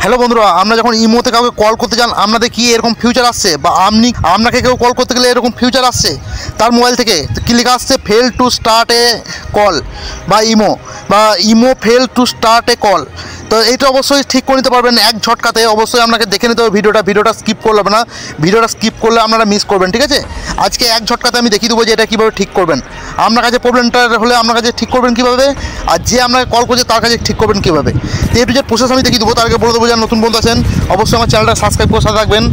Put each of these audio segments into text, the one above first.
Hello বন্ধুরা, আমরা যখন ইমোতে কাউকে কল করতে যান আপনাদের কি এরকম ফিউচার আসছে, বা আপনাকে কেউ কল করতে গেলে এরকম ফিউচার আসছে তার মোবাইল থেকে কি লেখা আসছে, fail to start a call বা imo fail to start a call. তো এইটা অবশ্যই ঠিক করে নিতে পারবেন এক ঝটকাতে। অবশ্যই আপনাকে দেখে নিতে হবে ভিডিওটা স্কিপ করলে হবে না, ভিডিওটা স্কিপ করলে আপনারা মিস করবেন। ঠিক আছে, আজকে এক ঝটকাতে আমি দেখিয়ে দেবো যে এটা কীভাবে ঠিক করবেন। আপনার কাছে প্রবলেমটা হলে আপনার কাছে ঠিক করবেন কীভাবে, আর যে আপনাকে কল করছে তার কাছে ঠিক করবেন কীভাবে। তো এই যে প্রসেস আমি দেখিয়ে দেবো, তার আগে বলে দেবো যারা নতুন বন্ধু আছেন অবশ্যই আমার চ্যানেলটা সাবস্ক্রাইব করে সাথে রাখবেন।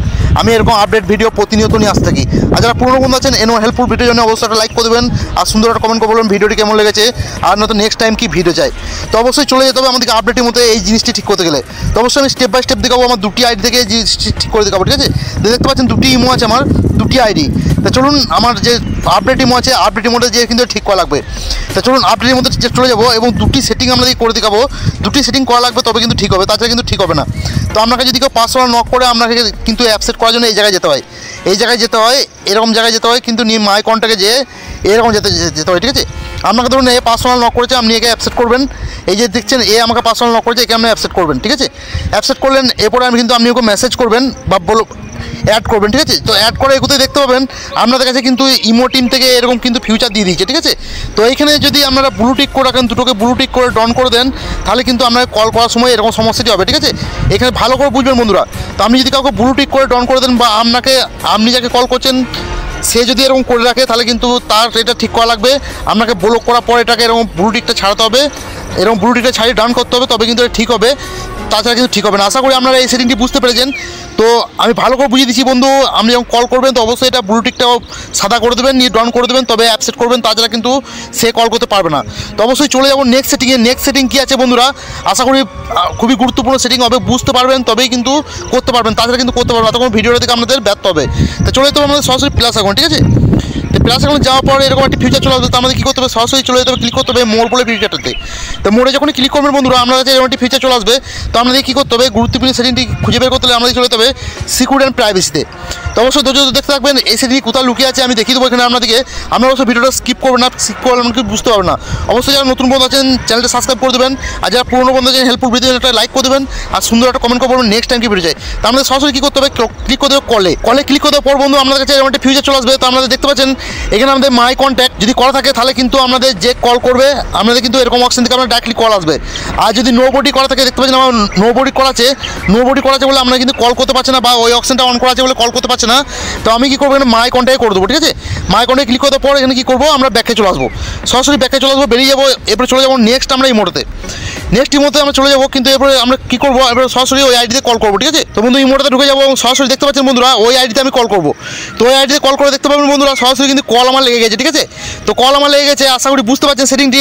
আমি এরকম আপডেট ভিডিও প্রতিনিয়ত নিয়ে আসতে থাকি। আর যারা পুরনো বন্ধু আছেন এনো হেল্পফুল ভিডিওর জন্য অবশ্যই একটা লাইক করে দেবেন, আর সুন্দর একটা কমেন্ট করে বলবেন ভিডিওটি কেমন লেগেছে, আর নয়তো নেক্সট টাইম কি ভিডিও চাই। তো অবশ্যই চলে যেতে হবে আমাদেরকে আপডেটের মধ্যে এই জিনিসটি ঠিক করতে গেলে। তো অবশ্যই আমি স্টেপ বাই স্টেপ দেখাবো, আমার দুটি আইডি থেকে জিনিসটি ঠিক করে দেখাবো। ঠিক আছে, দেখতে পাচ্ছেন দুটি ইমো আছে আমার, দুটি আইডি। তো চলুন আমার যে আপডেট ইমো আছে আপডেট ইমোটা যে কিন্তু ঠিক করা লাগবে। তো চলুন আপডেটের মধ্যে চলে যাবো এবং দুটি সেটিং আমরা করে দেখাবো। দুটি সেটিং করা লাগবে তবে কিন্তু ঠিক হবে, তাছাড়া কিন্তু ঠিক হবে না। তো আপনাকে যদি কেউ পাসওয়ার্ড নক করে আপনাকে কিন্তু অ্যাপসেট করার জন্য এই জায়গায় যেতে হয়, এরকম জায়গায় যেতে হয়, কিন্তু নিয়ে মাই কন্ট্যাক্টে যেয়ে এরকম যেতে হয়। ঠিক আছে, আপনাকে ধরুন এ পার্সোনাল নক করেছে, আপনি একে অ্যাপসেট করবেন। এই যে দেখছেন এ আমাকে পার্সোনাল নক করেছে, একে আপনি অ্যাপসেট করবেন। ঠিক আছে, অ্যাপসেট করলেন, এরপরে আপনি ওকে মেসেজ করবেন বা অ্যাড করবেন। ঠিক আছে, তো অ্যাড করে এগুলোতে দেখতে পাবেন আপনাদের কাছে কিন্তু ইমো টিম থেকে এরকম কিন্তু ফিউচার দিয়ে দিয়েছে। ঠিক আছে, তো এইখানে যদি আপনারা ব্লু টিক করে রাখেন, দুটোকে ব্লু টিক করে ডন করে দেন, তাহলে কিন্তু আপনাকে কল করার সময় এরকম সমস্যাটি হবে। ঠিক আছে, এখানে ভালো করে বুঝবেন বন্ধুরা। তো আপনি যদি কাউকে ব্লু টিক করে ডন করে দেন, বা আপনি যাকে কল করছেন সে যদি এরকম করে রাখে, তাহলে কিন্তু তার এটা ঠিক করা লাগবে। আপনাকে ব্লক করার পর এটাকে এরকম ব্লু টিকটা ছাড়াতে হবে, এরকম ব্লু টিকটা ছাড়িয়ে ডান করতে হবে, তবে কিন্তু এটা ঠিক হবে, তাছাড়া কিন্তু ঠিক হবে না। আশা করি আপনারা এই সেটিংটি বুঝতে পেরেছেন। তো আমি ভালো করে বুঝিয়ে দিচ্ছি বন্ধু, আপনি যখন কল করবেন তো অবশ্যই এটা ব্লু টিকটাও সাদা করে দেবেন, নিয়ে ডন করে দেবেন, তবে অ্যাপসেট করবেন, তাছাড়া কিন্তু সে কল করতে পারবে না। তো অবশ্যই চলে যাবো নেক্সট সেটিংয়ে। নেক্সট সেটিং কী আছে বন্ধুরা, আশা করি খুবই গুরুত্বপূর্ণ সেটিং হবে, বুঝতে পারবেন তবেই কিন্তু করতে পারবেন, তাছাড়া কিন্তু করতে পারবেন না, তখন ভিডিওটা থেকে আপনাদের ব্যর্থ হবে। তো চলে যেতে হবে আমাদের সরাসরি প্লাস আইকন। ঠিক আছে, প্লাস আইকন যাওয়ার পর এরকম একটি ফিচার চলে আসবে। তো আমাদের কী করতে হবে, সরাসরি চলে যেতে হবে, ক্লিক করতে হবে মোর বলে ফিচারটাতে। তো মোড়ে যখন ক্লিক করবেন বন্ধুরা আপনার কাছে এরকম একটি ফিচার চলে আসবে। তো আপনাদের কী করতে হবে, গুরুত্বপূর্ণ সেটিংটি খুঁজে বের করতে হলে আমাদের চলে যেতে হবে সিকিউরিটি অ্যান্ড প্রাইভেসিতে। তো অবশ্যই ধৈর্য দেখতে থাকবেন, এই সেটিংটি কোথাও লুকিয়ে আছে আমি দেখিয়ে দেবো এখানে আপনাদেরকে। আপনারা অবশ্যই ভিডিওটা স্কিপ করবেন না, স্কিপ করলে আমাকে বুঝতে পারবেন না। অবশ্যই যারা নতুন বন্ধু আছেন চ্যানেলটা সাবস্ক্রাইব করে দেবেন, আর যারা পুরনো বন্ধু আছেন হেল্পফুল ভিডিও একটা লাইক করে দেবেন, আর সুন্দর একটা কমেন্ট করে বলবেন নেক্সট টাইম কি ভিডিও চাই। তো আমাদের সরাসরি কী করতে হবে, ক্লিক করতে হবে কলে ক্লিক করতে পর বন্ধু আপনাদের কাছে এরকম একটা ফিচার চলে আসবে। তো আপনারা দেখতে পাচ্ছেন এখানে আমাদের মাই কন্ট্যাক্ট যদি করা থাকে, তাহলে কিন্তু আপনাদের যে কল করবে আপনাদের কিন্তু এরকম অপশন থেকে আপনার ডাইরেক্টলি কল আসবে। আর যদি নো বডি করা থাকে, দেখতে পাচ্ছেন আমার নো বডি করা আছে বলে আপনারা কিন্তু কল করতে পারছে না, বা ওই অপশনটা অন করা আছে বলে কল করতে পারছে না। তো আমি কী করবো, এখানে মাই কন্ট্যাক্ট করে দেবো। ঠিক আছে, মাই কন্ট্যাক্ট ক্লিক করার পর এখানে কী করবো, আমরা ব্যাকে চলে আসবো, সরাসরি ব্যাকে চলে আসবো, বেরিয়ে যাবো। এরপরে চলে যাবো নেক্সট আমরা ইমোতে আমরা চলে যাবো, কিন্তু এরপরে আমরা কী করবো, এবার সরাসরি ওই আইডিতে কল করবো। ঠিক আছে, তো বন্ধু ইমোটাতে ঢুকে যাবো এবং সরাসরি দেখতে পাচ্ছেন বন্ধুরা ওই আইডিতে আমি কল করবো। তো ওই আইডিতে কল করে দেখতে পাবেন বন্ধুরা সরাসরি কিন্তু কল আমার লেগে গেছে। ঠিক আছে, তো কল আমার লেগে গেছে, আশা করি বুঝতে পারছেন সেটিংটি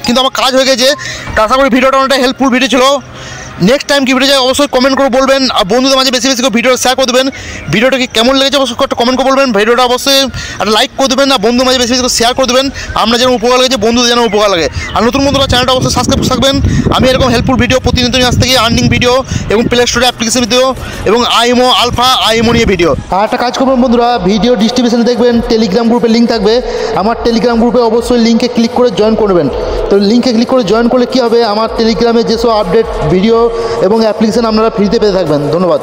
কিন্তু আমার কাজ হয়ে গেছে। তো আশা করি ভিডিওটা অনেকটা হেল্পফুল ভিডিও ছিল। নেক্সট টাইম কি ভিডিও যায় অবশ্যই কমেন্ট করে বলবেন, আর বন্ধুদের মাঝে বেশি করে ভিডিও শেয়ার করে দেবেন। ভিডিওটা কি কেমন লেগেছে অবশ্যই একটা কমেন্ট করে বলবেন, ভিডিওটা অবশ্যই একটা লাইক করে দেবেন, আর বন্ধুদের মাঝে বেশি করে শেয়ার করে দেবেন। আমরা যেন উপকার লেগেছে বন্ধুদের যেন উপকার লাগে। আর নতুন বন্ধুরা চ্যানেলটা অবশ্যই সাবস্ক্রাইব থাকবেন। আমি এরকম হেল্পফুল ভিডিও প্রতিনিয়ত নিয়ে আসতে গিয়ে আর্নিং ভিডিও এবং প্লে স্টোরে অ্যাপ্লিকেশন ভিডিও এবং আইএমও আলফা আইএমও নিয়ে ভিডিও। আর একটা কাজ করবেন বন্ধুরা, ভিডিও ডিস্ট্রিবিউশনে দেখবেন টেলিগ্রাম গ্রুপের লিঙ্ক থাকবে, আমার টেলিগ্রাম গ্রুপে অবশ্যই লিঙ্কে ক্লিক করে জয়েন করবেন। তো লিঙ্কে ক্লিক করে জয়েন করলে কী হবে, আমার টেলিগ্রামে যেসব আপডেট ভিডিও এবং অ্যাপ্লিকেশন আপনারা ফ্রিতে পেতে থাকবেন। ধন্যবাদ।